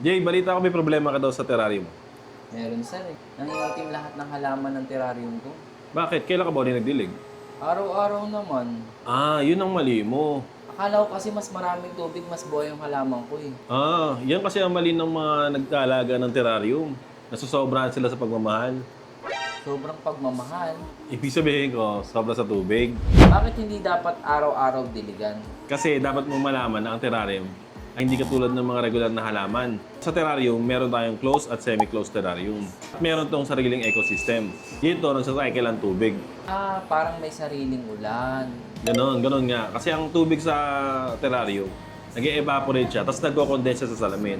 Jay, balita ko may problema ka daw sa terrarium mo. Meron sir eh. Nangingitim lahat ng halaman ng terrarium ko. Bakit? Kailan ka ba ulit nagdilig? Araw-araw naman. Yun ang mali mo. Akala ko kasi mas maraming tubig, mas buhay yung halaman ko eh. Yan kasi ang mali ng mga nagkaalaga ng terrarium. Nasusobrahan sila sa pagmamahal. Sobrang pagmamahal. Ibig sabihin ko, sobra sa tubig. Bakit hindi dapat araw-araw diligan? Kasi dapat mo malaman na ang terrarium ay hindi katulad ng mga regular na halaman. Sa terrarium, meron tayong closed at semi-closed terrarium. At meron tong sariling ecosystem. Dito, nagsacycle ang tubig. Parang may sariling ulan. Ganon nga. Kasi ang tubig sa terrarium, nag-evaporate siya, tapos nagko-condense siya sa salamin.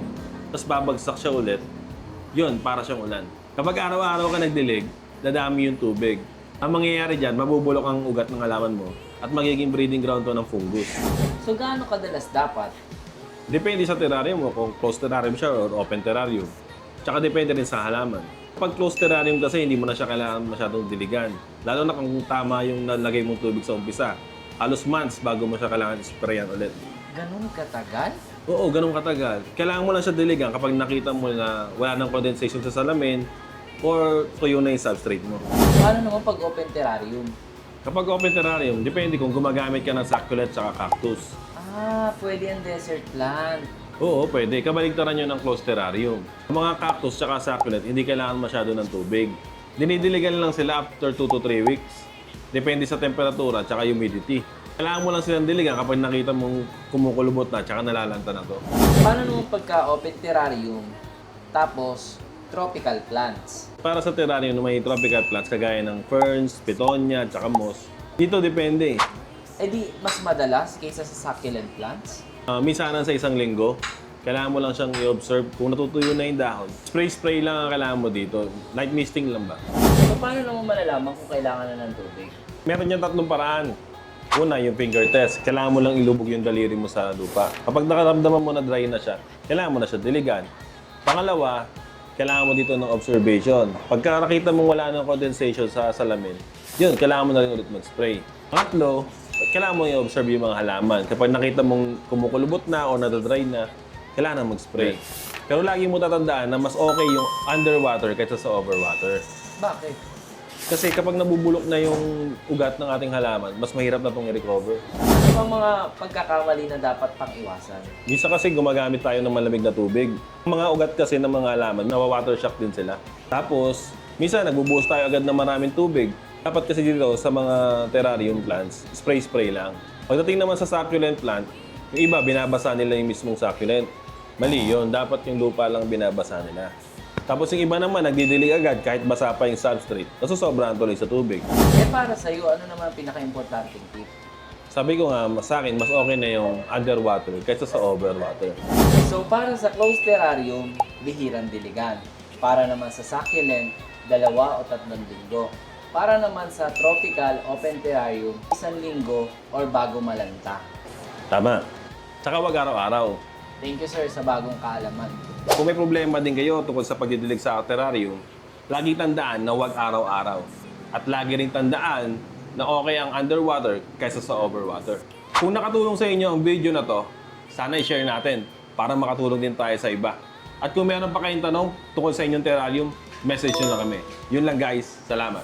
Tapos babagsak siya ulit. Yun, para siyang ulan. Kapag araw-araw ka nagdilig, dadami yung tubig. Ang mangyayari dyan, mabubulok ang ugat ng halaman mo at magiging breeding ground to ng fungus. So gaano kadalas dapat? Depende sa terrarium mo, kung closed terrarium siya or open terrarium. Tsaka depende rin sa halaman. Kapag closed terrarium kasi, hindi mo na siya kailangan masyadong diligan. Lalo na kung tama yung nalagay mong tubig sa umpisa. Halos months bago mo siya kailangan sprayan ulit. Ganun katagal? Oo, ganun katagal. Kailangan mo lang siya diligan kapag nakita mo na wala nang condensation sa salamin or tuyo na yung substrate mo. Paano naman pag open terrarium? Kapag open terrarium, depende kung gumagamit ka ng succulent at cactus. Pwede ang desert plant. Oo, pwede. Kabaligtaran nyo ng closed terrarium. Ang mga cactus at succulent, hindi kailangan masyado ng tubig. Dinidiligan lang sila after 2 to 3 weeks. Depende sa temperatura at humidity. Kailangan mo lang silang diligan kapag nakita mong kumukulubot na at nalalanta na to. Paano naman pagka open terrarium, tapos tropical plants? Para sa terrarium na may tropical plants kagaya ng ferns, petonia, at moss, dito depende. Di mas madalas kaysa sa succulent plants? Minsanan sa isang linggo, kailangan mo lang siyang i-observe kung natutuyo na yung dahon. Spray-spray lang ang kailangan mo dito. Light misting lang ba? So paano naman malalaman kung kailangan na ng tubig? Meron niyang tatlong paraan. Una, yung finger test. Kailangan mo lang ilubog yung daliri mo sa lupa. Kapag nakaramdaman mo na dry na siya, kailangan mo na siya diligan. Pangalawa, kailangan mo dito ng observation. Pagka nakita mong wala ng condensation sa salamin, yun, kailangan mo na rin ulit mag-spray. Pangatlo, kailangan mo i-observe yung mga halaman. Kapag nakita mong kumukulubot na o nadadry na, kailangan mag-spray. Pero lagi mo tatandaan na mas okay yung underwater kaysa sa overwater. Bakit? Kasi kapag nabubulok na yung ugat ng ating halaman, mas mahirap na itong i-recover. Ano ba mga pagkakamali na dapat pang iwasan? Minsan kasi gumagamit tayo ng malamig na tubig. Ang mga ugat kasi ng mga halaman, nawa-water shock din sila. Tapos, minsan nagbubuhos tayo agad ng maraming tubig. Dapat kasi dito sa mga terrarium plants, spray-spray lang. Pagdating naman sa succulent plant, yung iba binabasa nila yung mismong succulent. Mali yun, dapat yung lupa lang binabasa nila. Tapos yung iba naman, nagdidilig agad kahit basa pa yung substrate. Nasusobrahan tuloy sa tubig. Para sa'yo, ano naman ang pinaka-importanting tip? Sabi ko nga, sa akin, mas okay na yung underwater kaysa sa overwater. So para sa closed terrarium, bihirang diligan. Para naman sa succulent, 2 o 3 linggo. Para naman sa tropical open terrarium, 1 linggo or bago malanta. Tama. Tsaka wag araw-araw. Thank you sir sa bagong kaalaman. Kung may problema din kayo tungkol sa pagdidilig sa terrarium, lagi tandaan na wag araw-araw. At lagi rin tandaan na okay ang underwater kaysa sa overwater. Kung nakatulong sa inyo ang video na to, sana i-share natin para makatulong din tayo sa iba. At kung meron pa kayong tanong tungkol sa inyong terrarium, message nyo na kami. Yun lang guys. Salamat.